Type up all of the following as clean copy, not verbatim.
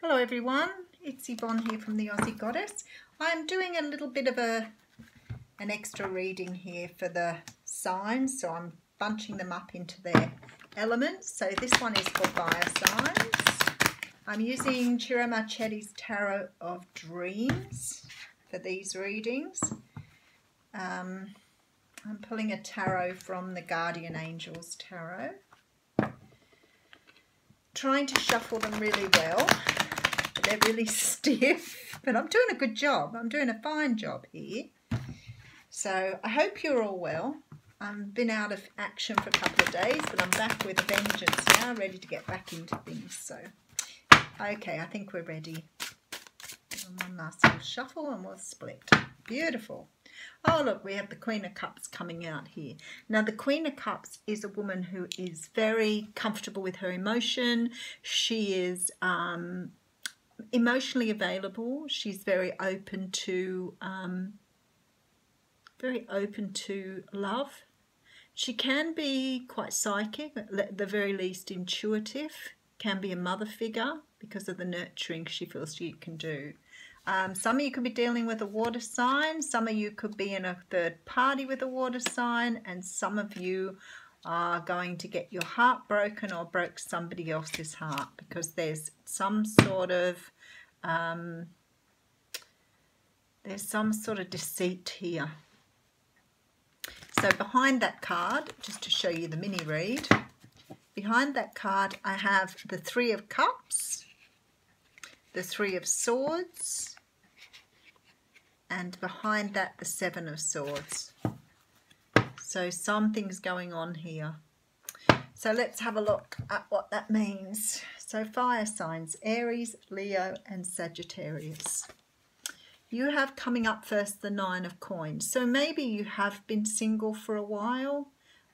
Hello everyone, it's Yvonne here from the Aussie Goddess. I'm doing a little bit of an extra reading here for the signs, so I'm bunching them up into their elements. So this one is for fire signs. I'm using Ciro Marchetti's Tarot of Dreams for these readings. I'm pulling a tarot from the Guardian Angels Tarot. Trying to shuffle them really well. They're really stiff, but I'm doing a good job. I'm doing a fine job here. So I hope you're all well. I've been out of action for a couple of days, but I'm back with a vengeance now, ready to get back into things. So, okay, I think we're ready. One last little shuffle and we'll split. Beautiful. Oh, look, we have the Queen of Cups coming out here. Now, the Queen of Cups is a woman who is very comfortable with her emotion. She is emotionally available. She's very open to love. She can be quite psychic, at the very least intuitive. Can be a mother figure because of the nurturing she feels she can do. Some of you could be dealing with a water sign, some of you could be in a third party with a water sign, and some of you are going to get your heart broken or broke somebody else's heart because there's some sort of deceit here. So behind that card, just to show you the mini read, behind that card I have the Three of Cups, the Three of Swords, and behind that the Seven of Swords. So something's going on here. So let's have a look at what that means. So fire signs, Aries, Leo and Sagittarius. You have coming up first the Nine of Coins. So maybe you have been single for a while.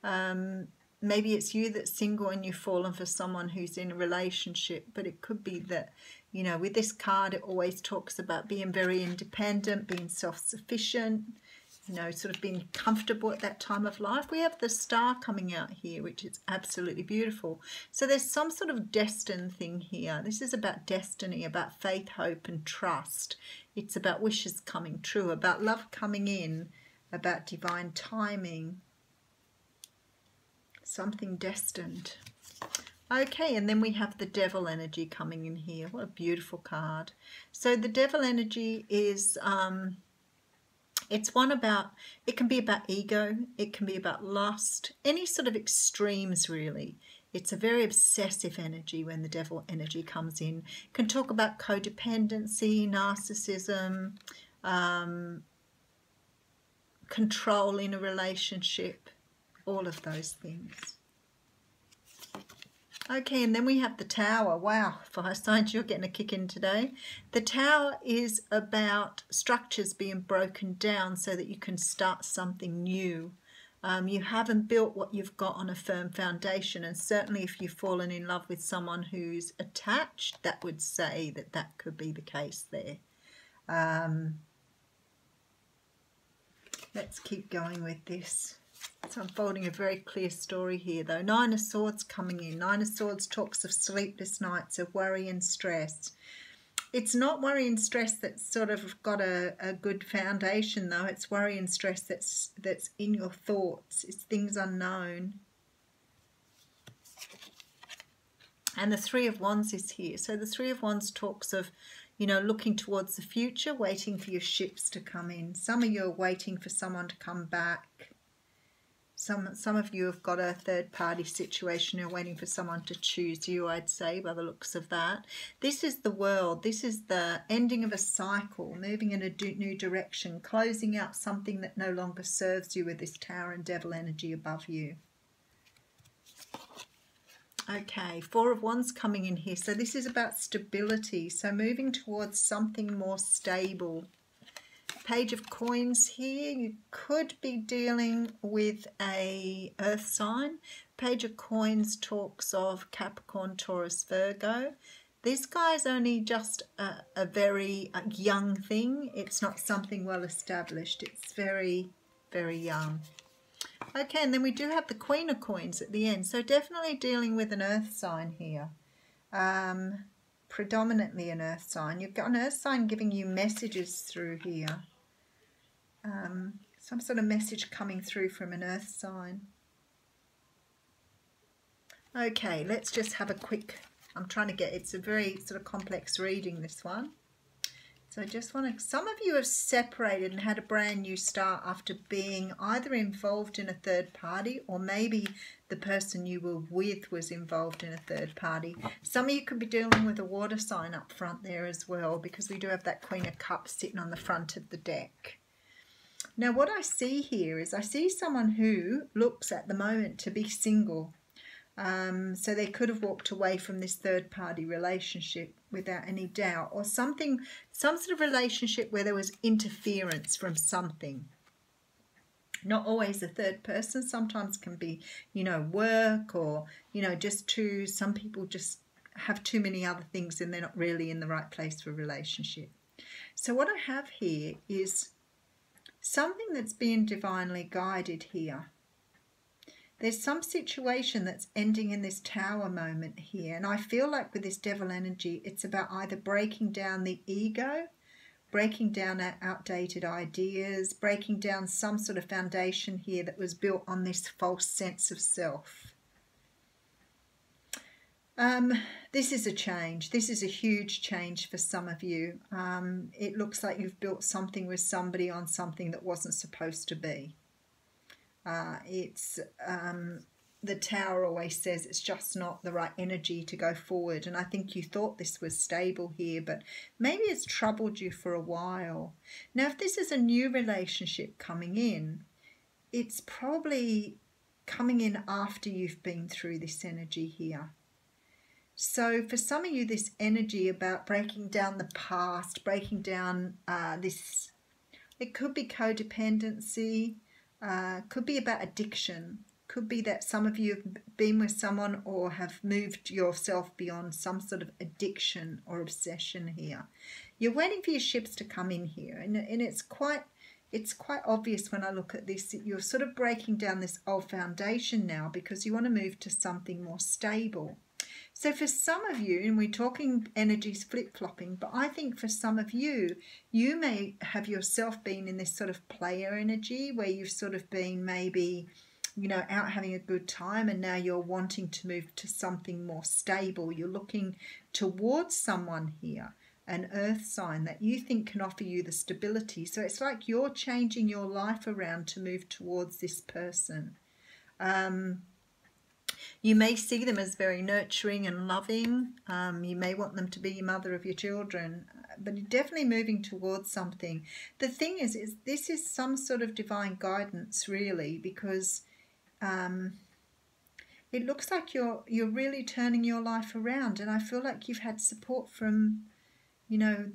Maybe it's you that's single and you've fallen for someone who's in a relationship, but it could be that, you know, with this card it always talks about being very independent, being self-sufficient, you know, sort of being comfortable at that time of life. We have the Star coming out here, which is absolutely beautiful. So there's some sort of destined thing here. This is about destiny, about faith, hope and trust. It's about wishes coming true, about love coming in, about divine timing. Something destined. Okay, and then we have the Devil energy coming in here. What a beautiful card. So the Devil energy is, it's one about, it can be about ego, it can be about lust, any sort of extremes really. It's a very obsessive energy when the Devil energy comes in. It can talk about codependency, narcissism, control in a relationship, all of those things. Okay, and then we have the Tower. Wow, fire signs, you're getting a kick in today. The Tower is about structures being broken down so that you can start something new. You haven't built what you've got on a firm foundation, and certainly if you've fallen in love with someone who's attached, that would say that that could be the case there. Let's keep going with this. It's unfolding a very clear story here though. Nine of Swords coming in. Nine of Swords talks of sleepless nights, of worry and stress. It's not worry and stress that's sort of got a good foundation though. It's worry and stress that's in your thoughts. It's things unknown. And the Three of Wands is here. So the Three of Wands talks of, you know, looking towards the future, waiting for your ships to come in. Some of you are waiting for someone to come back. Some of you have got a third-party situation. You're waiting for someone to choose you, I'd say, by the looks of that. This is the World. This is the ending of a cycle, moving in a new direction, closing out something that no longer serves you with this Tower and Devil energy above you. Okay, Four of Wands coming in here. So this is about stability, so moving towards something more stable. Page of Coins here. You could be dealing with a earth sign. Page of Coins talks of Capricorn, Taurus, Virgo. This guy's only just a very young thing. It's not something well established. It's very, very young. Okay, and then we do have the Queen of Coins at the end. So definitely dealing with an earth sign here. predominantly an earth sign. You've got an earth sign giving you messages through here. Some sort of message coming through from an earth sign. Okay, let's just have a quick, I'm trying to get, it's a very sort of complex reading, this one. So I just want to, some of you have separated and had a brand new start after being either involved in a third party, or maybe the person you were with was involved in a third party. Some of you could be dealing with a water sign up front there as well, because we do have that Queen of Cups sitting on the front of the deck. Now what I see here is I see someone who looks at the moment to be single. So they could have walked away from this third-party relationship without any doubt, or some sort of relationship where there was interference from something. Not always a third person, sometimes can be, you know, work, or, you know, some people just have too many other things and they're not really in the right place for a relationship. So what I have here is something that's being divinely guided here. There's some situation that's ending in this Tower moment here. And I feel like with this Devil energy, it's about either breaking down the ego, breaking down our outdated ideas, breaking down some sort of foundation here that was built on this false sense of self. This is a change. This is a huge change for some of you. It looks like you've built something with somebody on something that wasn't supposed to be. The Tower always says it's just not the right energy to go forward, and I think you thought this was stable here, but maybe it's troubled you for a while. Now if this is a new relationship coming in, it's probably coming in after you've been through this energy here. So for some of you, this energy about breaking down the past, breaking down this, it could be codependency, could be about addiction, could be that some of you have been with someone or have moved yourself beyond some sort of addiction or obsession here. You're waiting for your ships to come in here, and it's quite obvious when I look at this that you're sort of breaking down this old foundation now because you want to move to something more stable. So for some of you, and we're talking energies flip-flopping, but I think for some of you, you may have yourself been in this sort of player energy where you've sort of been maybe, you know, out having a good time, and now you're wanting to move to something more stable. You're looking towards someone here, an earth sign that you think can offer you the stability. So it's like you're changing your life around to move towards this person. You may see them as very nurturing and loving. You may want them to be your mother of your children, but you're definitely moving towards something. The thing is this is some sort of divine guidance, really, because it looks like you're really turning your life around, and I feel like you've had support from, you know,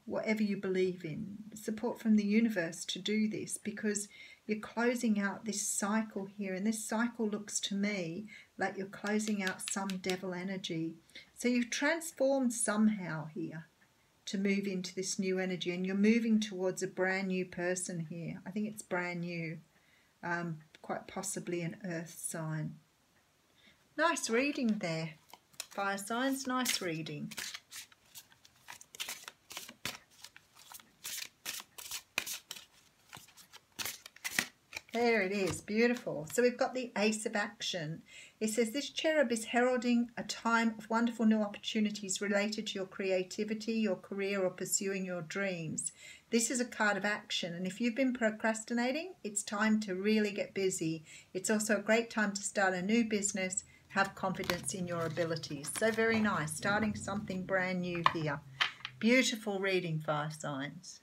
whatever you believe in, support from the universe to do this, because you're closing out this cycle here, and this cycle looks to me like you're closing out some devil energy. So you've transformed somehow here to move into this new energy, and you're moving towards a brand new person here. I think it's brand new, quite possibly an earth sign. Nice reading there, fire signs, nice reading. There it is, beautiful. So we've got the Ace of Action. It says this cherub is heralding a time of wonderful new opportunities related to your creativity, your career, or pursuing your dreams. This is a card of action, and if you've been procrastinating, it's time to really get busy. It's also a great time to start a new business, have confidence in your abilities. So very nice, starting something brand new here. Beautiful reading, fire signs.